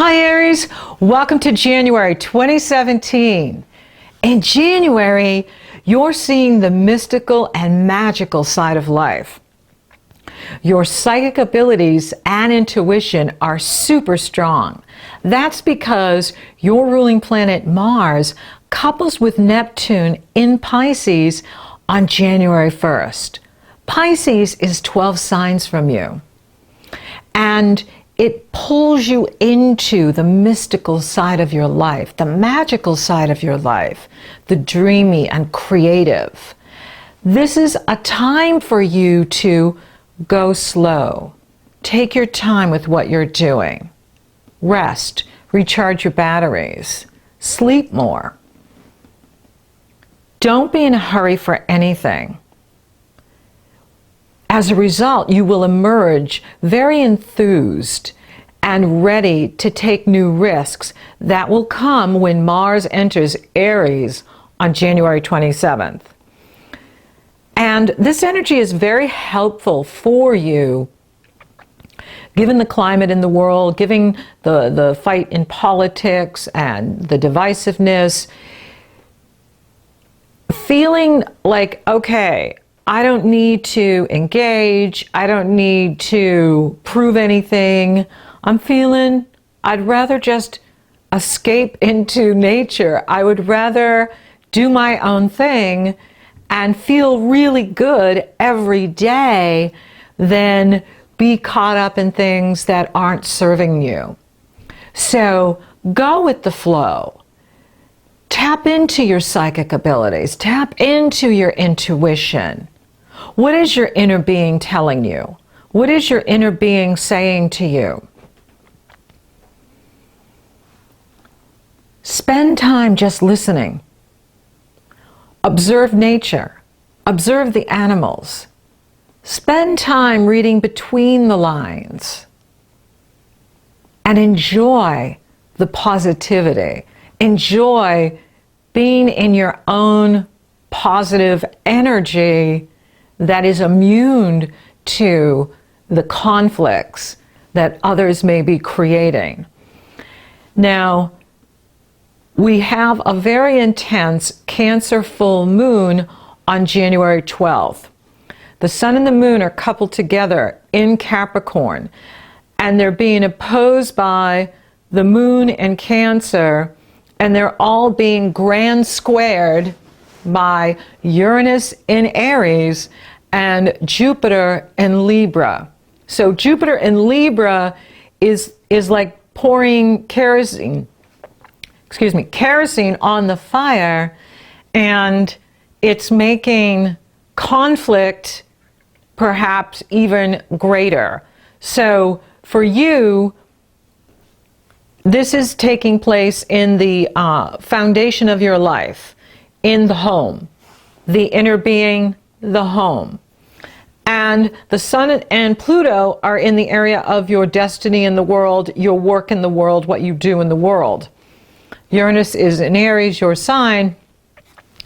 Hi Aries, welcome to January 2017. In January, you're seeing the mystical and magical side of life. Your psychic abilities and intuition are super strong. That's because your ruling planet Mars couples with Neptune in Pisces on January 1st. Pisces is 12 signs from you. And it pulls you into the mystical side of your life, the magical side of your life, the dreamy and creative. This is a time for you to go slow. Take your time with what you're doing. Rest, recharge your batteries, sleep more. Don't be in a hurry for anything. As a result, you will emerge very enthused and ready to take new risks that will come when Mars enters Aries on January 27th. And this energy is very helpful for you, given the climate in the world, given the fight in politics and the divisiveness. Feeling like, okay, I don't need to engage. I don't need to prove anything. I'm feeling I'd rather just escape into nature. I would rather do my own thing and feel really good every day than be caught up in things that aren't serving you. So go with the flow. Tap into your psychic abilities. Tap into your intuition. What is your inner being telling you? What is your inner being saying to you? Spend time just listening. Observe nature. Observe the animals. Spend time reading between the lines. And enjoy the positivity. Enjoy being in your own positive energy that is immune to the conflicts that others may be creating. Now, we have a very intense Cancer full moon on January 12th. The sun and the moon are coupled together in Capricorn, and they're being opposed by the moon in Cancer, and they're all being grand squared by Uranus in Aries and Jupiter in Libra. So Jupiter in Libra is like pouring kerosene on the fire, and it's making conflict perhaps even greater. So for you, this is taking place in the foundation of your life, in the home, the inner being, the home. And the Sun and Pluto are in the area of your destiny in the world, your work in the world, what you do in the world. Uranus is in Aries, your sign,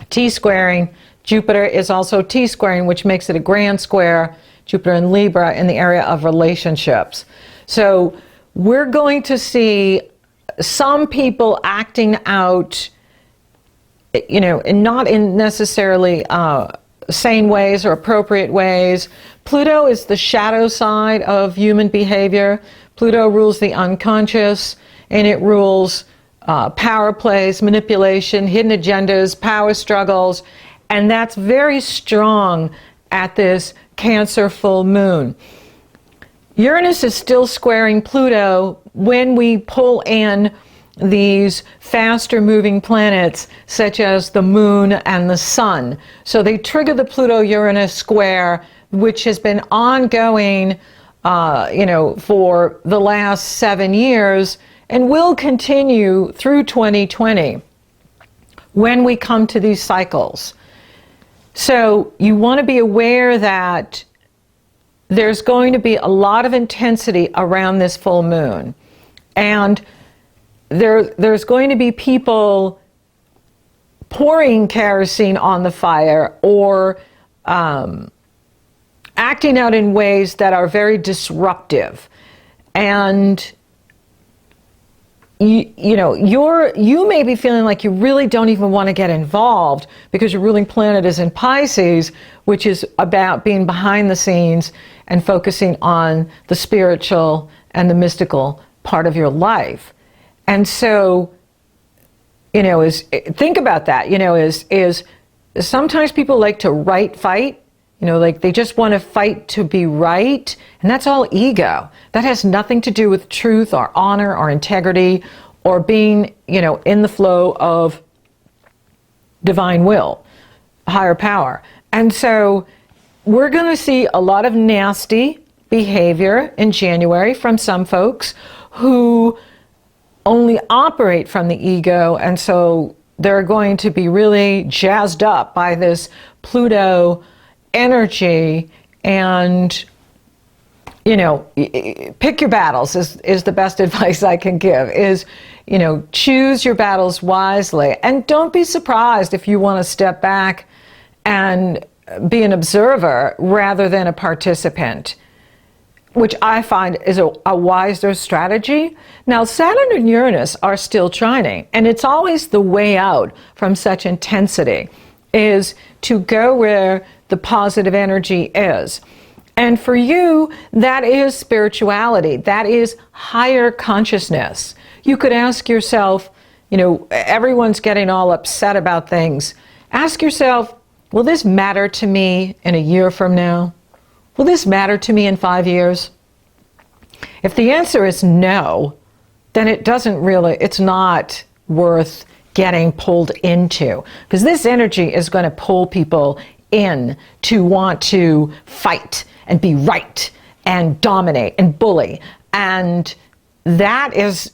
T-squaring. Jupiter is also T-squaring, which makes it a grand square. Jupiter in Libra in the area of relationships. So we're going to see some people acting out, and not in necessarily sane ways or appropriate ways. Pluto is the shadow side of human behavior. Pluto rules the unconscious, and it rules power plays, manipulation, hidden agendas, power struggles, and that's very strong at this Cancer full moon. Uranus is still squaring Pluto when we pull in these faster moving planets such as the moon and the sun. So they trigger the Pluto-Uranus square, which has been ongoing for the last 7 years and will continue through 2020 when we come to these cycles. So you want to be aware that there's going to be a lot of intensity around this full moon. And there's going to be people pouring kerosene on the fire or acting out in ways that are very disruptive. And you may be feeling like you really don't even want to get involved because your ruling planet is in Pisces, which is about being behind the scenes and focusing on the spiritual and the mystical part of your life. And so, think about that, is sometimes people like to fight, like they just want to fight to be right. And that's all ego. That has nothing to do with truth or honor or integrity or being, in the flow of divine will, higher power. And so we're going to see a lot of nasty behavior in January from some folks who only operate from the ego, and so they're going to be really jazzed up by this Pluto energy. And pick your battles is the best advice I can give, is choose your battles wisely, and don't be surprised if you want to step back and be an observer rather than a participant, which I find is a wiser strategy. Now, Saturn and Uranus are still trining, and it's always the way out from such intensity, is to go where the positive energy is. And for you, that is spirituality. That is higher consciousness. You could ask yourself, everyone's getting all upset about things. Ask yourself, will this matter to me in a year from now? Will this matter to me in 5 years? If the answer is no, then it's not worth getting pulled into, because this energy is going to pull people in to want to fight and be right and dominate and bully. And that is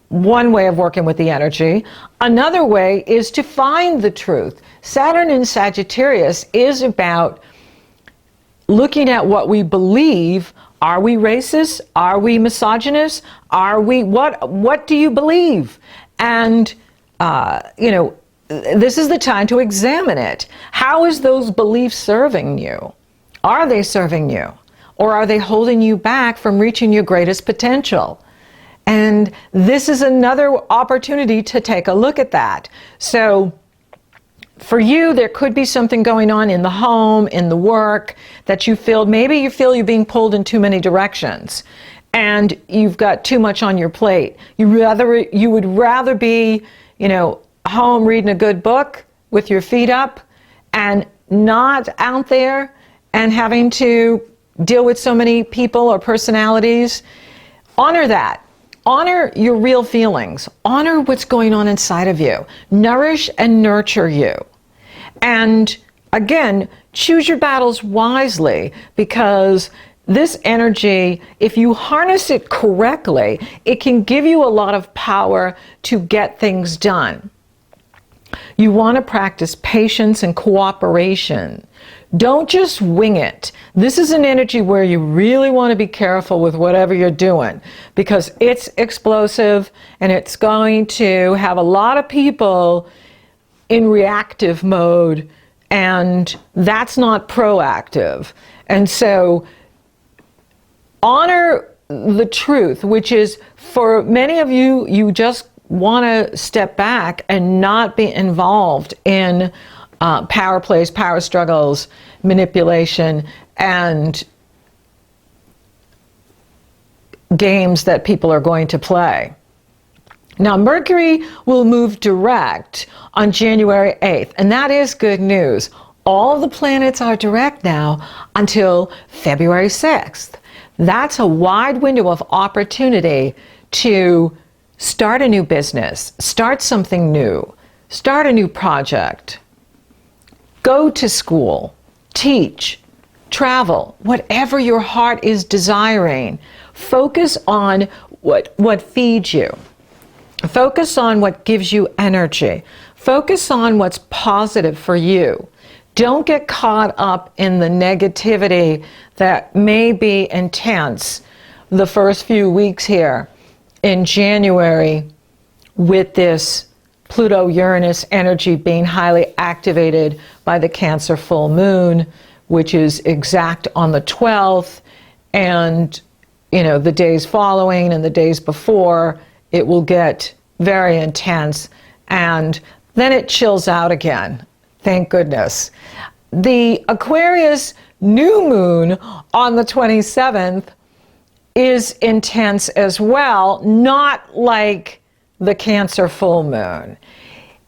one way of working with the energy. Another way is to find the truth. Saturn in Sagittarius is about looking at what we believe. Are we racist? Are we misogynist? What do you believe? And, this is the time to examine it. How is those beliefs serving you? Are they serving you? Or are they holding you back from reaching your greatest potential? And this is another opportunity to take a look at that. So for you, there could be something going on in the home, in the work, that you feel you're being pulled in too many directions, and you've got too much on your plate. You would rather be, home reading a good book with your feet up and not out there and having to deal with so many people or personalities. Honor that. Honor your real feelings. Honor what's going on inside of you. Nourish and nurture you. And again, choose your battles wisely, because this energy, if you harness it correctly, it can give you a lot of power to get things done. You want to practice patience and cooperation. Don't just wing it. This is an energy where you really want to be careful with whatever you're doing, because it's explosive and it's going to have a lot of people in reactive mode, and that's not proactive. And so honor the truth, which is, for many of you, you just want to step back and not be involved in power plays, power struggles, manipulation, and games that people are going to play. Now, Mercury will move direct on January 8th, and that is good news. All the planets are direct now until February 6th. That's a wide window of opportunity to start a new business, start something new, start a new project, go to school, teach, travel, whatever your heart is desiring. Focus on what feeds you. Focus on what gives you energy. Focus on what's positive for you. Don't get caught up in the negativity that may be intense the first few weeks here in January, with this Pluto-Uranus energy being highly activated by the Cancer full moon, which is exact on the 12th, and the days following and the days before, it will get very intense, and then it chills out again. Thank goodness. The Aquarius new moon on the 27th is intense as well, not like the Cancer full moon.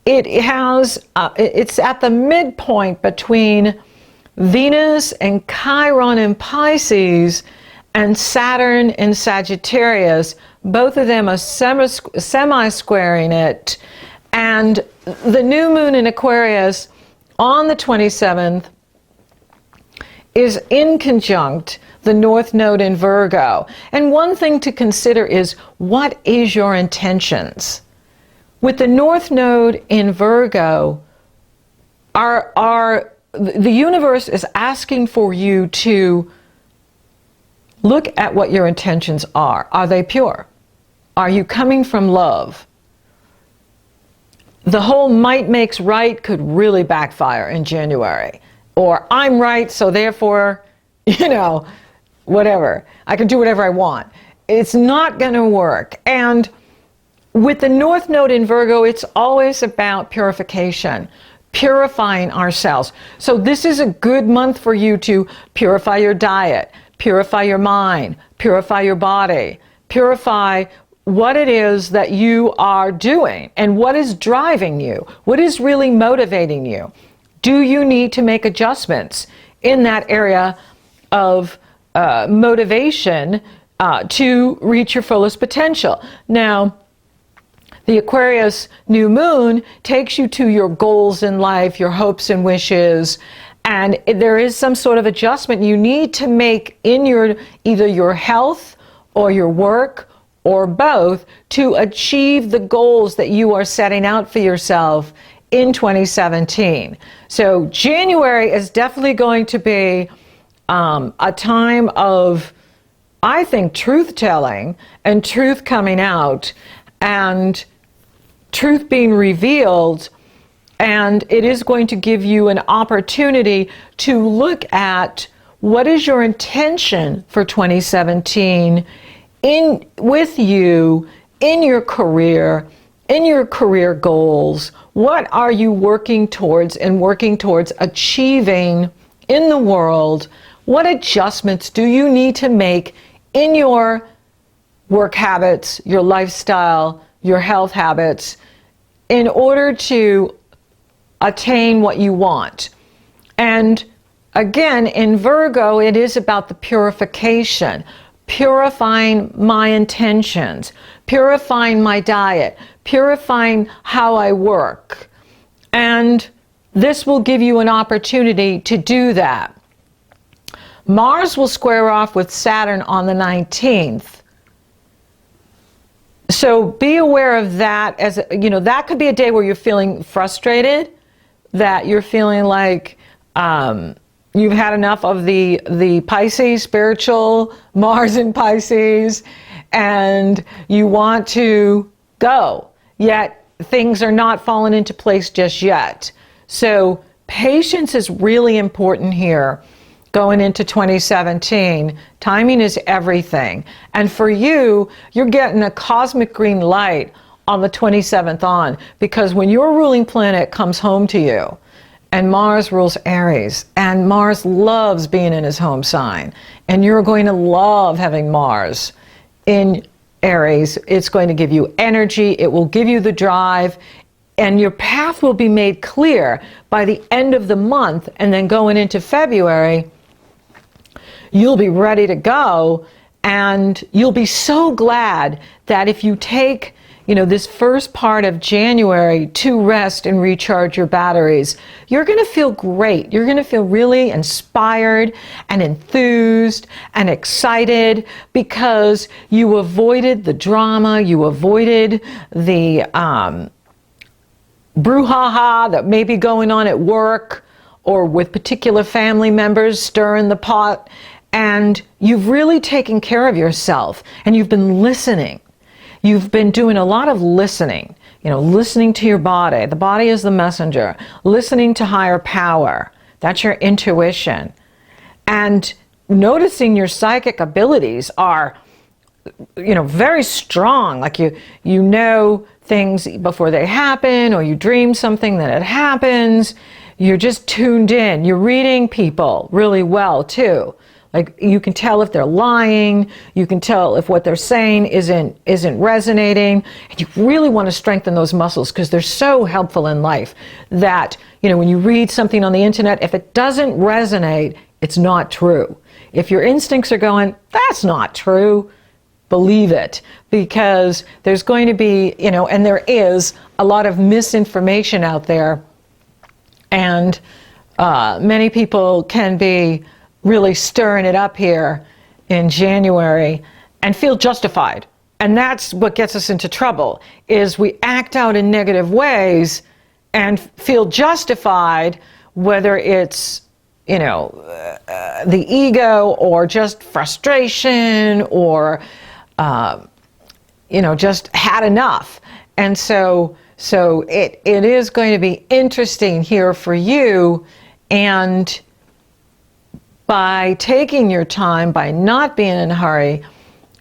It's at the midpoint between Venus and Chiron in Pisces and Saturn in Sagittarius. Both of them are semi-squaring it. And the new moon in Aquarius on the 27th is in conjunct the North Node in Virgo. And one thing to consider is, what is your intentions? With the North Node in Virgo, the universe is asking for you to look at what your intentions are. Are they pure? Are you coming from love? The whole might makes right could really backfire in January. Or I'm right, so therefore, whatever. I can do whatever I want. It's not going to work. And with the North Node in Virgo, it's always about purification, purifying ourselves. So this is a good month for you to purify your diet, purify your mind, purify your body, purify what it is that you are doing and what is driving you, what is really motivating you. Do you need to make adjustments in that area of motivation to reach your fullest potential? Now, the Aquarius new moon takes you to your goals in life, your hopes and wishes, and there is some sort of adjustment you need to make in either your health or your work or both to achieve the goals that you are setting out for yourself in 2017. So January is definitely going to be a time of, I think, truth-telling and truth coming out and truth being revealed, and it is going to give you an opportunity to look at what is your intention for 2017 with you, in your career goals. What are you working towards achieving in the world? What adjustments do you need to make in your work habits, your lifestyle, your health habits, in order to attain what you want? And again, in Virgo, it is about the purification, purifying my intentions, purifying my diet, purifying how I work. And this will give you an opportunity to do that. Mars will square off with Saturn on the 19th. So be aware of that. That could be a day where you're feeling frustrated, that you're feeling like you've had enough of the Pisces, spiritual Mars in Pisces, and you want to go, yet things are not falling into place just yet. So patience is really important here going into 2017. Timing is everything. And for you, you're getting a cosmic green light on the 27th on, because when your ruling planet comes home to you, and Mars rules Aries, and Mars loves being in his home sign, and you're going to love having Mars in Aries. It's going to give you energy, it will give you the drive, and your path will be made clear by the end of the month. And then going into February, you'll be ready to go, and you'll be so glad that if you take this first part of January to rest and recharge your batteries, you're going to feel great. You're going to feel really inspired and enthused and excited because you avoided the drama, you avoided the brouhaha that may be going on at work or with particular family members stirring the pot, and you've really taken care of yourself, and you've been listening. You've been doing a lot of listening, listening to your body. The body is the messenger. Listening to higher power. That's your intuition. And noticing your psychic abilities are very strong, like you know things before they happen, or you dream something that it happens. You're just tuned in. You're reading people really well too. Like, you can tell if they're lying, you can tell if what they're saying isn't resonating, and you really want to strengthen those muscles because they're so helpful in life that, when you read something on the internet, if it doesn't resonate, it's not true. If your instincts are going, that's not true, believe it, because there's going to be, and there is a lot of misinformation out there, and many people can be really stirring it up here in January and feel justified. And that's what gets us into trouble, is we act out in negative ways and feel justified, whether it's, the ego or just frustration or, just had enough. And so it is going to be interesting here for you, and by taking your time, by not being in a hurry,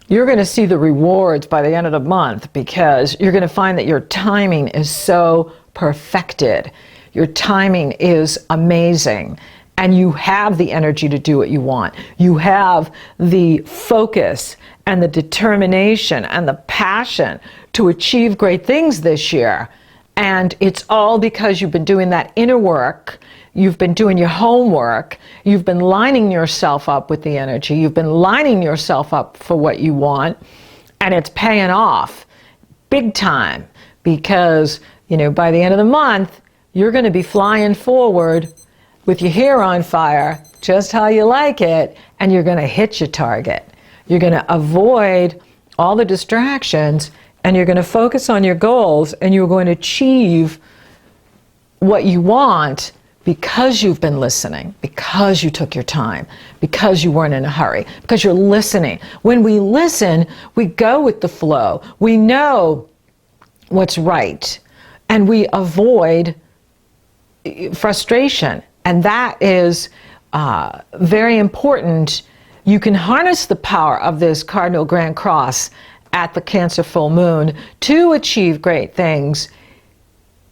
you're going to see the rewards by the end of the month, because you're going to find that your timing is so perfected. Your timing is amazing, and you have the energy to do what you want. You have the focus and the determination and the passion to achieve great things this year. And it's all because you've been doing that inner work. You've been doing your homework. You've been lining yourself up with the energy. You've been lining yourself up for what you want. And it's paying off big time, because, by the end of the month, you're going to be flying forward with your hair on fire, just how you like it, and you're going to hit your target. You're going to avoid all the distractions, and you're going to focus on your goals, and you're going to achieve what you want, because you've been listening, because you took your time, because you weren't in a hurry, because you're listening. When we listen, we go with the flow. We know what's right, and we avoid frustration. And that is very important. You can harness the power of this Cardinal Grand Cross at the Cancer full moon to achieve great things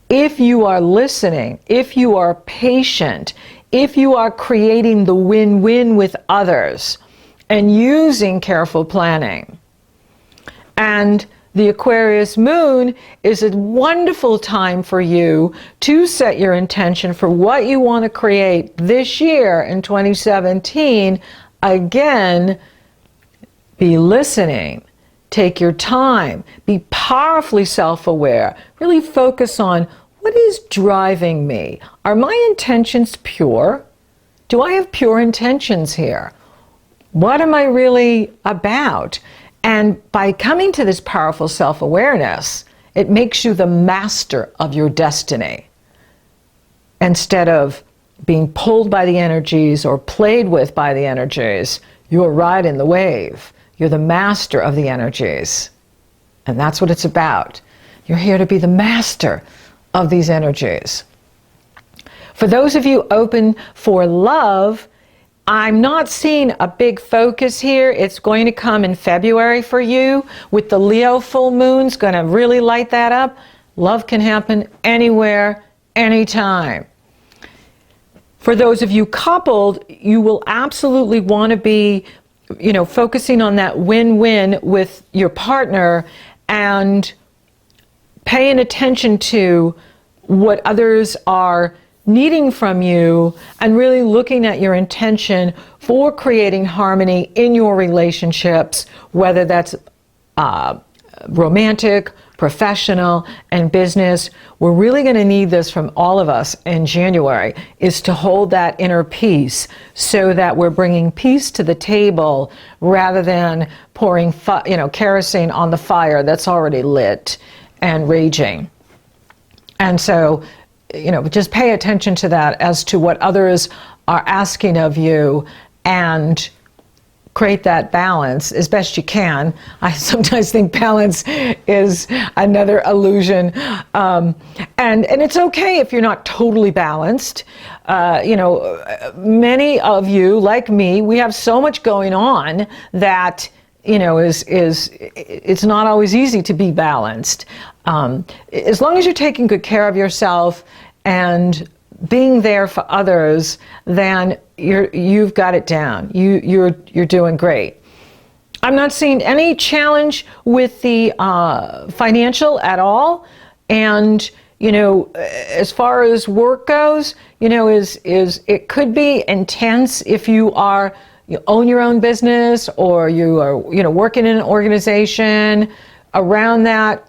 if you are listening, if you are patient, if you are creating the win-win with others and using careful planning. And the Aquarius moon is a wonderful time for you to set your intention for what you want to create this year in 2017. Again, be listening. Take your time. Be powerfully self-aware. Really focus on, what is driving me? Are my intentions pure? Do I have pure intentions here? What am I really about? And by coming to this powerful self-awareness, it makes you the master of your destiny, instead of being pulled by the energies or played with by the energies. You're riding the wave. You're the master of the energies. And that's what it's about. You're here to be the master of these energies. For those of you open for love, I'm not seeing a big focus here. It's going to come in February for you, with the Leo full moon's going to really light that up. Love can happen anywhere, anytime. For those of you coupled, you will absolutely want to be, focusing on that win-win with your partner, and paying attention to what others are needing from you, and really looking at your intention for creating harmony in your relationships, whether that's romantic, professional, and business. We're really going to need this from all of us in January, is to hold that inner peace, so that we're bringing peace to the table rather than pouring kerosene on the fire that's already lit and raging. And so, just pay attention to that, as to what others are asking of you, and create that balance as best you can. I sometimes think balance is another illusion. And it's okay if you're not totally balanced. Many of you, like me, we have so much going on that it's not always easy to be balanced. As long as you're taking good care of yourself and being there for others, then you've got it down. You're doing great. I'm not seeing any challenge with the financial at all. And as far as work goes, it could be intense if you own your own business, or you are working in an organization. Around that,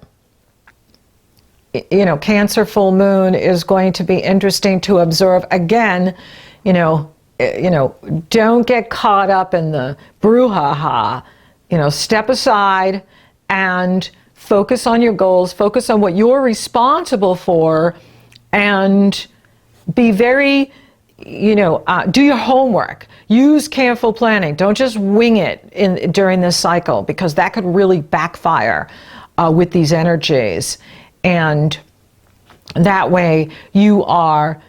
Cancer full moon is going to be interesting to observe. Again, don't get caught up in the brouhaha. Step aside and focus on your goals, focus on what you're responsible for, and be very, do your homework. Use careful planning. Don't just wing it during this cycle, because that could really backfire with these energies. And that way you are,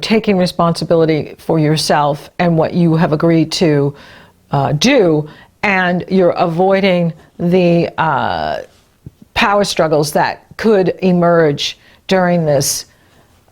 taking responsibility for yourself and what you have agreed to do, and you're avoiding the power struggles that could emerge during this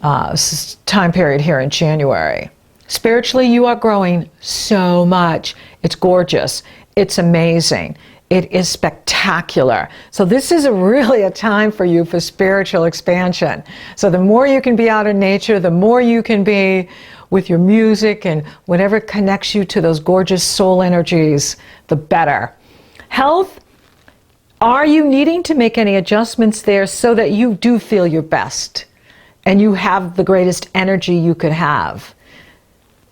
time period here in January. Spiritually, you are growing so much. It's gorgeous. It's amazing. It is spectacular. So this is really a time for you for spiritual expansion. So the more you can be out in nature, the more you can be with your music and whatever connects you to those gorgeous soul energies, the better. Health, are you needing to make any adjustments there so that you do feel your best and you have the greatest energy you could have?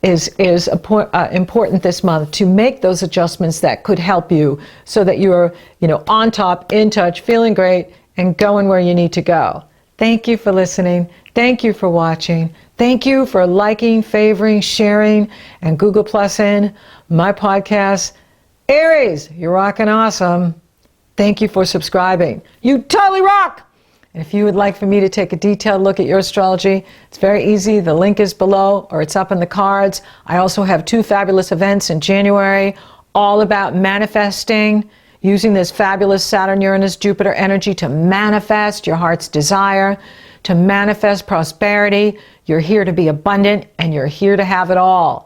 Is important this month to make those adjustments that could help you, so that you're on top, in touch, feeling great, and going where you need to go. Thank you for listening. Thank you for watching. Thank you for liking, favoring, sharing, and Google Plus-ing my podcast. Aries, you're rocking awesome. Thank you for subscribing. You totally rock! And if you would like for me to take a detailed look at your astrology, it's very easy. The link is below, or it's up in the cards. I also have 2 fabulous events in January, all about manifesting, using this fabulous Saturn, Uranus, Jupiter energy to manifest your heart's desire, to manifest prosperity. You're here to be abundant, and you're here to have it all.